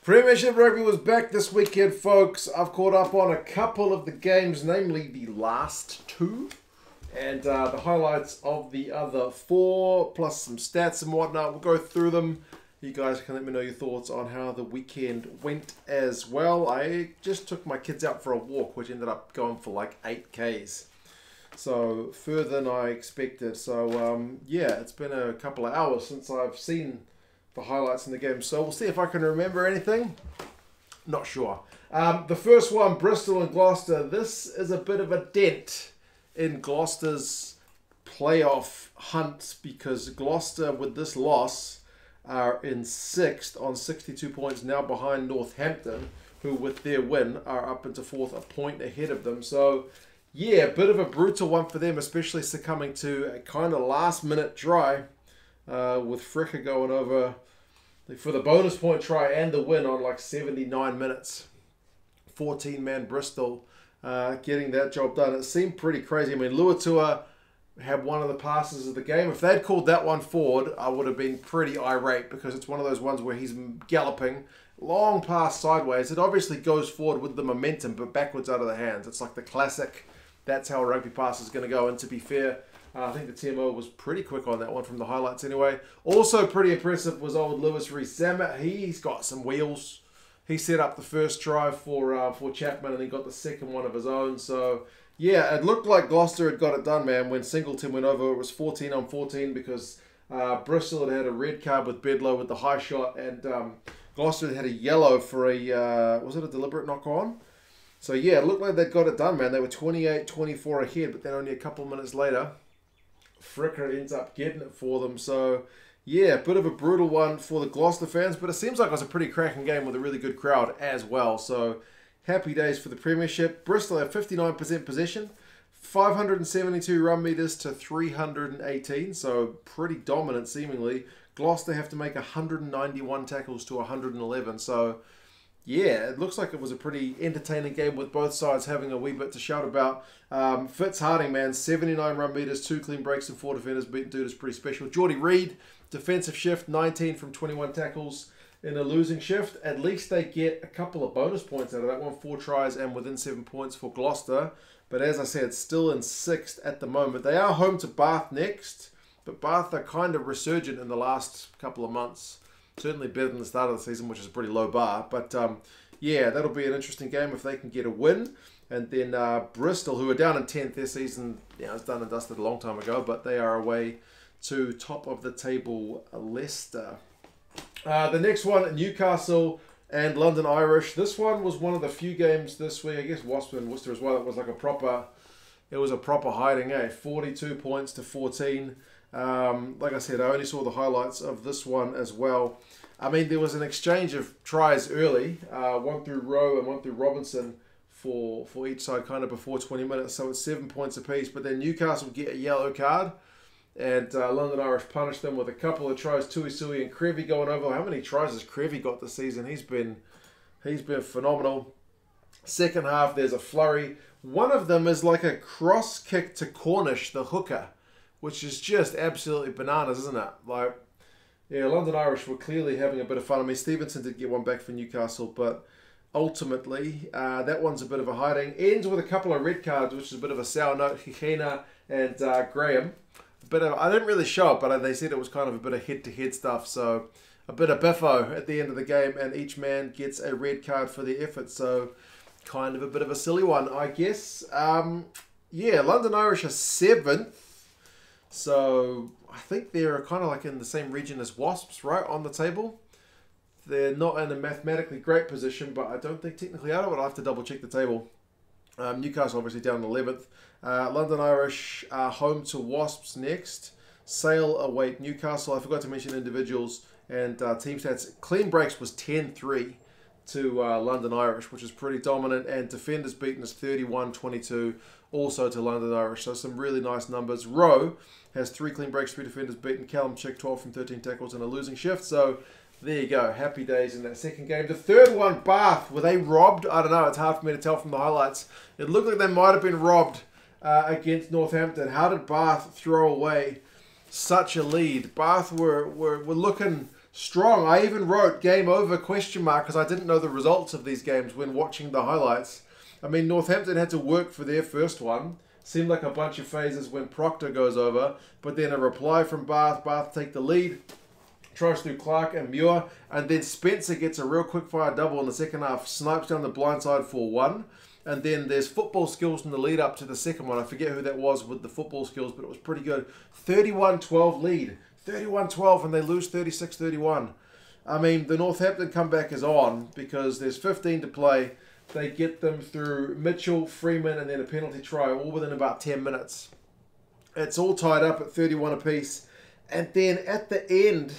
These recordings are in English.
Premiership Rugby was back this weekend, folks. I've caught up on a couple of the games, namely the last two, and the highlights of the other four, plus some stats and whatnot. We'll go through them. You guys can let me know your thoughts on how the weekend went as well. I just took my kids out for a walk, which ended up going for like 8 Ks. So further than I expected. So yeah, it's been a couple of hours since I've seen the highlights in the game. So we'll see if I can remember anything. Not sure. The first one, Bristol and Gloucester. This is a bit of a dent in Gloucester's playoff hunt because Gloucester, with this loss, are in 6th on 62 points, now behind Northampton, who with their win are up into 4th, a point ahead of them. So yeah, a bit of a brutal one for them, especially succumbing to a kind of last minute try with Fricker going over for the bonus point try and the win on like 79 minutes. 14-man Bristol getting that job done. It seemed pretty crazy. I mean, Luatua had one of the passes of the game. If they'd called that one forward, I would have been pretty irate because it's one of those ones where he's galloping, long pass sideways. It obviously goes forward with the momentum, but backwards out of the hands. It's like the classic, that's how a rugby pass is going to go. And to be fair, I think the TMO was pretty quick on that one from the highlights anyway. Also pretty impressive was old Lewis Rees-Zammit. He's got some wheels. He set up the first try for Chapman and he got the second one of his own. So yeah, it looked like Gloucester had got it done, man. When Singleton went over, it was 14 on 14 because Bristol had a red card with BRIvGLO with the high shot, and Gloucester had a yellow for a, was it a deliberate knock-on? So yeah, it looked like they'd got it done, man. They were 28-24 ahead, but then only a couple of minutes later, Fricker ends up getting it for them. So yeah, a bit of a brutal one for the Gloucester fans, but it seems like it was a pretty cracking game with a really good crowd as well. So happy days for the Premiership. Bristol have 59% possession, 572 run meters to 318, so pretty dominant seemingly. Gloucester have to make 191 tackles to 111, so yeah, it looks like it was a pretty entertaining game with both sides having a wee bit to shout about. Fitz Harding, man, 79 run meters, 2 clean breaks and 4 defenders beaten. Dude is pretty special. Geordie Reid, defensive shift, 19 from 21 tackles. In a losing shift, at least they get a couple of bonus points out of that one. 4 tries and within 7 points for Gloucester. But as I said, still in 6th at the moment. They are home to Bath next, but Bath are kind of resurgent in the last couple of months. Certainly better than the start of the season, which is a pretty low bar. But yeah, that'll be an interesting game if they can get a win. And then Bristol, who are down in 10th, their season is done and dusted a long time ago, but they are away to top of the table Leicester. The next one, Newcastle and London Irish. This one was one of the few games this week, I guess Wasps and Worcester as well. It was like a proper hiding, 42 points to 14. Like I said, I only saw the highlights of this one as well. I mean, there was an exchange of tries early, one through Rowe and one through Robinson for each side kind of before 20 minutes. So it's 7 points apiece. But then Newcastle get a yellow card. And London Irish punished them with a couple of tries. Tuisui and Crevy going over. How many tries has Crevy got this season? He's been phenomenal. Second half, there's a flurry. One of them is like a cross kick to Cornish, the hooker, which is just absolutely bananas, isn't it? Like, yeah, London Irish were clearly having a bit of fun. I mean, Stevenson did get one back for Newcastle, but ultimately, that one's a bit of a hiding. Ends with a couple of red cards, which is a bit of a sour note. Hihena and Graham. But I didn't really show it, but they said it was kind of a bit of head-to-head stuff. So a bit of biffo at the end of the game, and each man gets a red card for their effort. So kind of a bit of a silly one, I guess. Yeah, London Irish are 7th. So I think they're kind of like in the same region as Wasps, right, on the table. They're not in a mathematically great position, but I don't think technically out of it. I'll have to double-check the table. Newcastle obviously down 11th. London Irish are home to Wasps next. Sale await Newcastle. I forgot to mention individuals and team stats. Clean breaks was 10-3 to London Irish, which is pretty dominant. And defenders beaten is 31-22 also to London Irish. So some really nice numbers. Rowe has 3 clean breaks, 3 defenders beaten. Callum Chick 12 from 13 tackles in a losing shift. So there you go. Happy days in that second game. The third one, Bath. Were they robbed? I don't know. It's hard for me to tell from the highlights. It looked like they might have been robbed against Northampton. How did Bath throw away such a lead? Bath were looking strong. I even wrote game over question mark because I didn't know the results of these games when watching the highlights. I mean, Northampton had to work for their first one. Seemed like a bunch of phases when Proctor goes over, but then a reply from Bath. Bath take the lead. Tries through Clark and Muir, and then Spencer gets a real quick fire double in the second half, snipes down the blind side for 1. And then there's football skills in the lead up to the second one. I forget who that was with the football skills, but it was pretty good. 31-12 lead. 31-12, and they lose 36-31. I mean, the Northampton comeback is on because there's 15 to play. They get them through Mitchell, Freeman, and then a penalty try, all within about 10 minutes. It's all tied up at 31 apiece. And then at the end,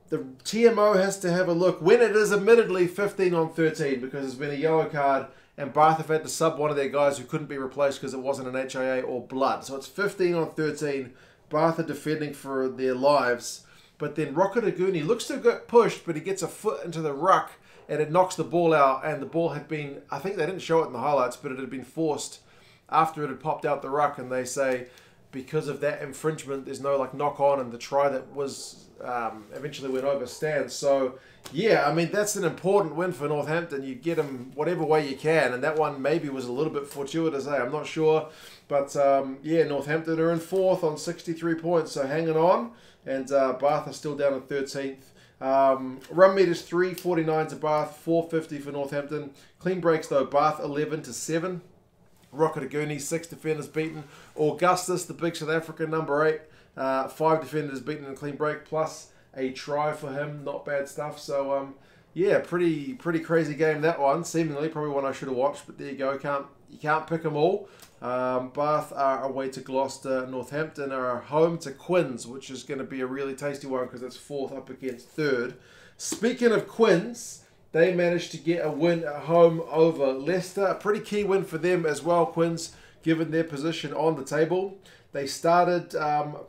the TMO has to have a look when it is admittedly 15-13 because there's been a yellow card and Bath have had to sub one of their guys who couldn't be replaced because it wasn't an HIA or blood. So it's 15-13. Bath are defending for their lives. But then Rocketaguni looks to get pushed, but he gets a foot into the ruck and it knocks the ball out. And the ball had been, I think they didn't show it in the highlights, but it had been forced after it had popped out the ruck. And they say because of that infringement, there's no like knock on, and the try that was eventually went over stands. So yeah, I mean, that's an important win for Northampton. You get them whatever way you can, and that one maybe was a little bit fortuitous, I'm not sure. But yeah, Northampton are in 4th on 63 points, so hanging on, and Bath are still down in 13th. Run meters 349 to Bath, 450 for Northampton. Clean breaks though, Bath 11-7. Rocketaguni, 6 defenders beaten. Augustus, the big South African number 8, 5 defenders beaten in a clean break, plus a try for him. Not bad stuff. So yeah, pretty crazy game that one. Seemingly probably one I should have watched, but there you go. You can't pick them all. Bath are away to Gloucester. Northampton are home to Quins, which is going to be a really tasty one because it's 4th up against 3rd. Speaking of Quins, they managed to get a win at home over Leicester. A pretty key win for them as well, Quins, given their position on the table. They started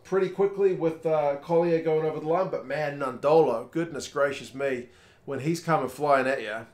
pretty quickly with Collier going over the line, but man, Nandolo, goodness gracious me, when he's coming flying at you,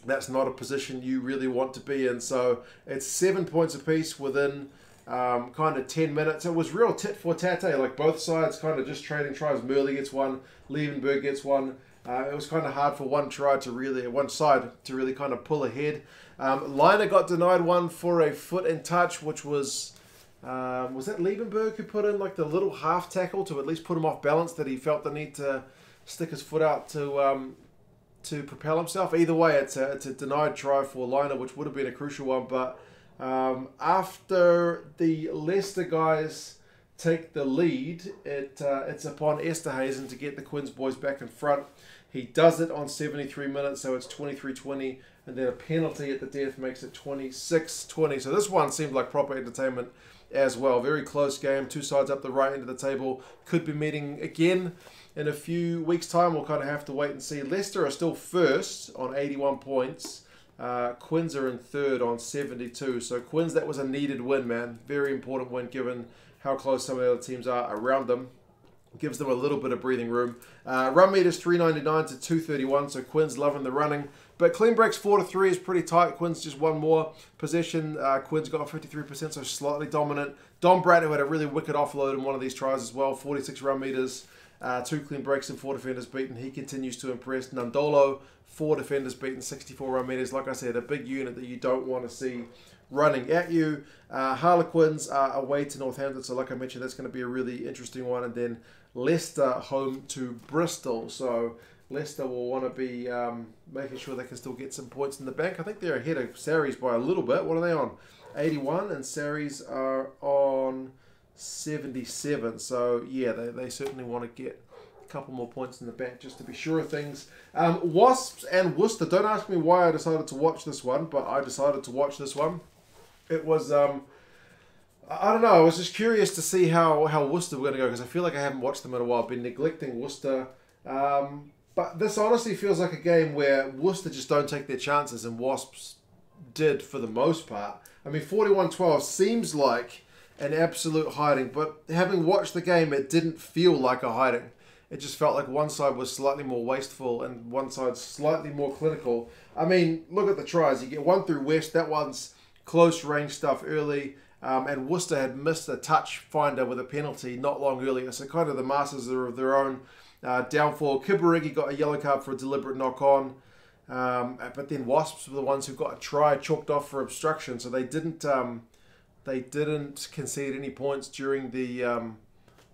that's not a position you really want to be in. So it's 7 points apiece within kind of 10 minutes. It was real tit for tat, like both sides kind of just trading tries. Murley gets one, Liebenberg gets one. It was kind of hard for one side to really kind of pull ahead. Liner got denied one for a foot in touch, which was that Liebenberg who put in like the little half tackle to at least put him off balance, that he felt the need to stick his foot out to propel himself. Either way, it's a denied try for Liner, which would have been a crucial one. But after the Leicester guys take the lead, it's upon Esterhuizen to get the Quins boys back in front. He does it on 73 minutes, so it's 23-20, and then a penalty at the death makes it 26-20. So this one seemed like proper entertainment as well. Very close game, two sides up the right end of the table. Could be meeting again in a few weeks' time. We'll kind of have to wait and see. Leicester are still first on 81 points. Quins are in third on 72. So Quins, that was a needed win, man. Very important win given how close some of the other teams are around them. Gives them a little bit of breathing room. Run meters 399 to 231, so Quins loving the running. But clean breaks 4-3 is pretty tight. Quins just one more possession. Quins got 53%, so slightly dominant. Dom Bratt, who had a really wicked offload in one of these tries as well, 46 run meters, 2 clean breaks and 4 defenders beaten. He continues to impress. Nandolo, 4 defenders beaten, 64 run meters. Like I said, a big unit that you don't want to see running at you. Harlequins are away to Northampton, so like I mentioned, that's going to be a really interesting one. And then Leicester home to Bristol, so Leicester will want to be making sure they can still get some points in the bank. I think they're ahead of Saracens by a little bit. What are they on? 81, and Saracens are on 77. So yeah, they certainly want to get a couple more points in the bank just to be sure of things. Wasps and Worcester. Don't ask me why I decided to watch this one, but I decided to watch this one. It was I don't know, I was just curious to see how Worcester were going to go, because I feel like I haven't watched them in a while. I've been neglecting Worcester. But this honestly feels like a game where Worcester just don't take their chances, and Wasps did for the most part. I mean, 41-12 seems like an absolute hiding, but having watched the game, it didn't feel like a hiding. It just felt like one side was slightly more wasteful and one side slightly more clinical. I mean, look at the tries. You get one through West. That one's close range stuff early. And Worcester had missed a touch finder with a penalty not long earlier. So kind of the masters are of their own down for BRIvGLO got a yellow card for a deliberate knock-on. But then Wasps were the ones who got a try chalked off for obstruction, so they didn't concede any points during the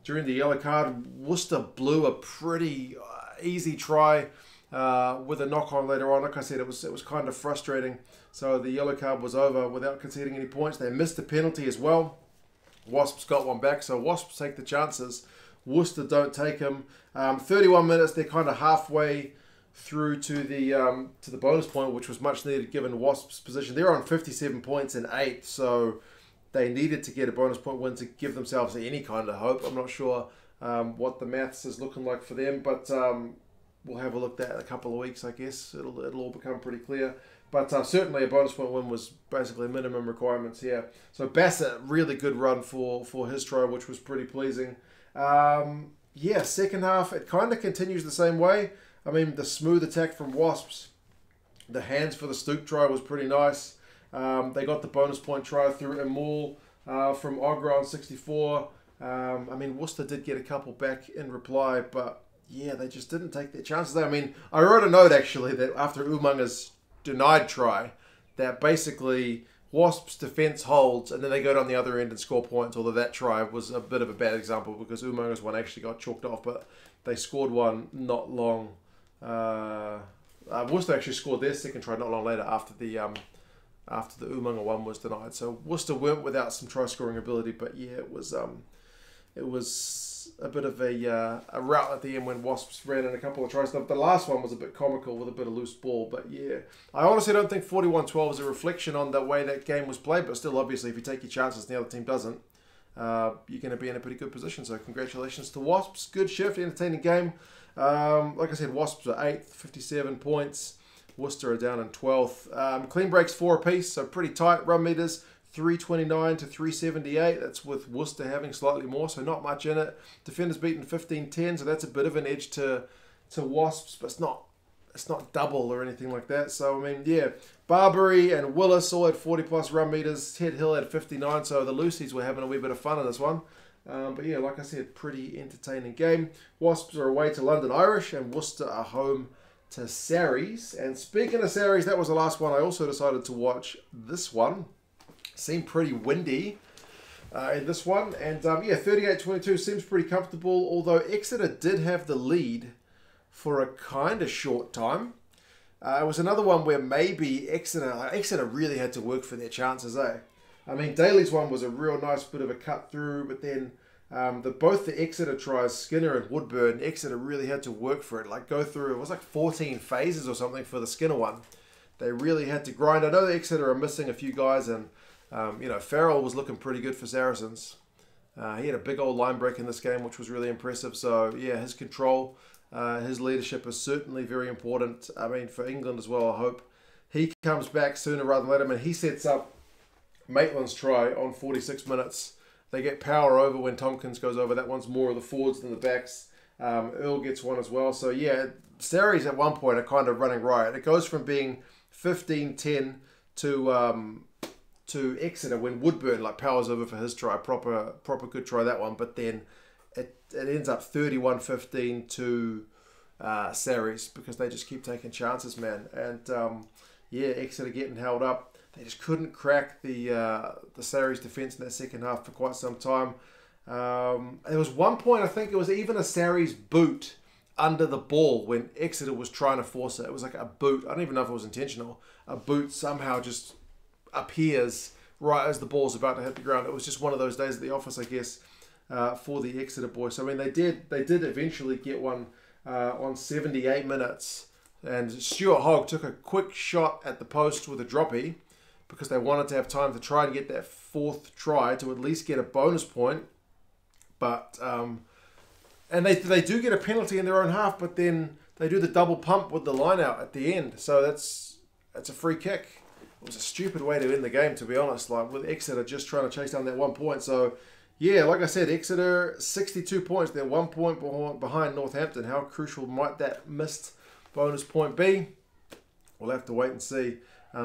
yellow card. Worcester blew a pretty easy try with a knock-on later on. Like I said, it was kind of frustrating. So the yellow card was over without conceding any points. They missed a penalty as well. Wasps got one back, so Wasps take the chances. Worcester don't take them. 31 minutes, they're kind of halfway through to the bonus point, which was much needed given Wasps' position. They're on 57 points in 8th, so they needed to get a bonus point win to give themselves any kind of hope. I'm not sure what the maths is looking like for them, but we'll have a look at that in a couple of weeks, I guess. It'll all become pretty clear. But certainly a bonus point win was basically minimum requirements here. So Bassett, really good run for his try, which was pretty pleasing. Yeah, second half, it kind of continues the same way. I mean, the smooth attack from Wasps, the hands for the Stoop try was pretty nice. They got the bonus point try through Emul from Ogra on 64. I mean, Worcester did get a couple back in reply, but yeah, they just didn't take their chances there. I mean, I wrote a note actually that after Umanga's denied try, that basically Wasps' defence holds and then they go down the other end and score points, although that try was a bit of a bad example because Umanga's one actually got chalked off, but they scored one not long. Worcester actually scored their second try not long later after the Umanga one was denied. So Worcester weren't without some try scoring ability, but yeah, it was a bit of a rout at the end when Wasps ran in a couple of tries. The last one was a bit comical with a bit of loose ball, but yeah, I honestly don't think 41-12 is a reflection on the way that game was played, but still, obviously, if you take your chances and the other team doesn't, you're going to be in a pretty good position. So congratulations to Wasps. Good shift, entertaining game. Like I said, Wasps are 8th, 57 points. Worcester are down in 12th. Clean breaks 4 apiece, so pretty tight. Run meters 329 to 378. That's with Worcester having slightly more, so not much in it. Defenders beaten 15-10, so that's a bit of an edge to Wasps, but it's not double or anything like that. So I mean, yeah, Barbary and Willis all had 40+ run meters. Ted Hill had 59, so the Lucies were having a wee bit of fun in this one. But yeah, like I said, pretty entertaining game. Wasps are away to London Irish, and Worcester are home to Saracens. And speaking of Saracens, that was the last one. I also decided to watch this one. Seemed pretty windy in this one. And yeah, 38-22 seems pretty comfortable, although Exeter did have the lead for a kind of short time. It was another one where maybe Exeter really had to work for their chances, eh? I mean, Daly's one was a real nice bit of a cut through, but then both the Exeter tries, Skinner and Woodburn, Exeter really had to work for it. Like go through, it was like 14 phases or something for the Skinner one. They really had to grind. I know the Exeter are missing a few guys, and you know, Farrell was looking pretty good for Saracens. He had a big old line break in this game, which was really impressive. So yeah, his control, his leadership is certainly very important. I mean, for England as well, I hope he comes back sooner rather than later. I mean, he sets up Maitland's try on 46 minutes. They get power over when Tompkins goes over. That one's more of the forwards than the backs. Earl gets one as well. So yeah, Sarries at one point are kind of running riot. It goes from being 15-10 to Exeter when Woodburn like powers over for his try. Proper good try, that one. But then it ends up 31-15 to Sarries because they just keep taking chances, man. And yeah, Exeter getting held up. They just couldn't crack the Sarries defence in that second half for quite some time. There was one point, I think it was even a Sarries boot under the ball when Exeter was trying to force it. It was like a boot. I don't even know if it was intentional. A boot somehow just appears right as the ball's about to hit the ground. It was just one of those days at the office, I guess, for the Exeter boys. So I mean, they did eventually get one on 78 minutes. And Stuart Hogg took a quick shot at the post with a droppie, because they wanted to have time to try and get that 4th try to at least get a bonus point. But, and they do get a penalty in their own half, but then they do the double pump with the line out at the end. So that's a free kick. It was a stupid way to end the game, to be honest, like with Exeter just trying to chase down that 1 point. So, yeah, like I said, Exeter, 62 points. They're 1 point behind Northampton. How crucial might that missed bonus point be? We'll have to wait and see.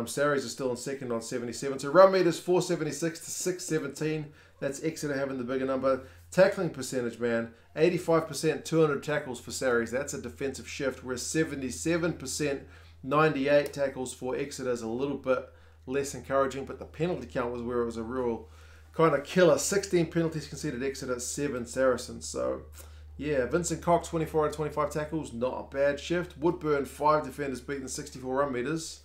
Sarries are still in second on 77. So run meters 476 to 617. That's Exeter having the bigger number. Tackling percentage, man, 85%, 200 tackles for Saracens. That's a defensive shift, whereas 77%, 98 tackles for Exeter is a little bit less encouraging, but the penalty count was where it was a real kind of killer. 16 penalties conceded Exeter, 7 Saracens. So, yeah, Vincent Cox, 24 out of 25 tackles, not a bad shift. Woodburn, 5 defenders beaten, 64 run meters.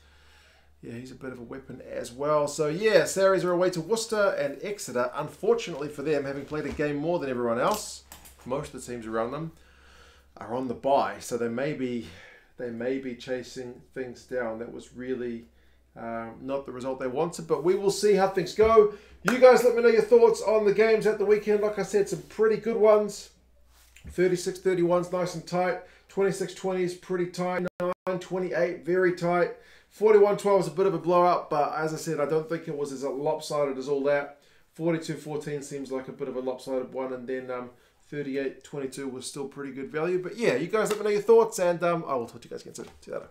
Yeah, he's a bit of a weapon as well. So, yeah, Saracens are away to Worcester and Exeter. Unfortunately for them, having played a game more than everyone else, most of the teams around them are on the bye. So they may be chasing things down. That was really not the result they wanted, but we will see how things go. You guys let me know your thoughts on the games at the weekend. Like I said, some pretty good ones. 36-31's nice and tight. 26-20 is pretty tight. 9-28, very tight. 41-12 is a bit of a blowout, but as I said, I don't think it was as lopsided as all that. 42-14 seems like a bit of a lopsided one, and then 38-22 was still pretty good value. But yeah, you guys let me know your thoughts, and I will talk to you guys again soon. See you later.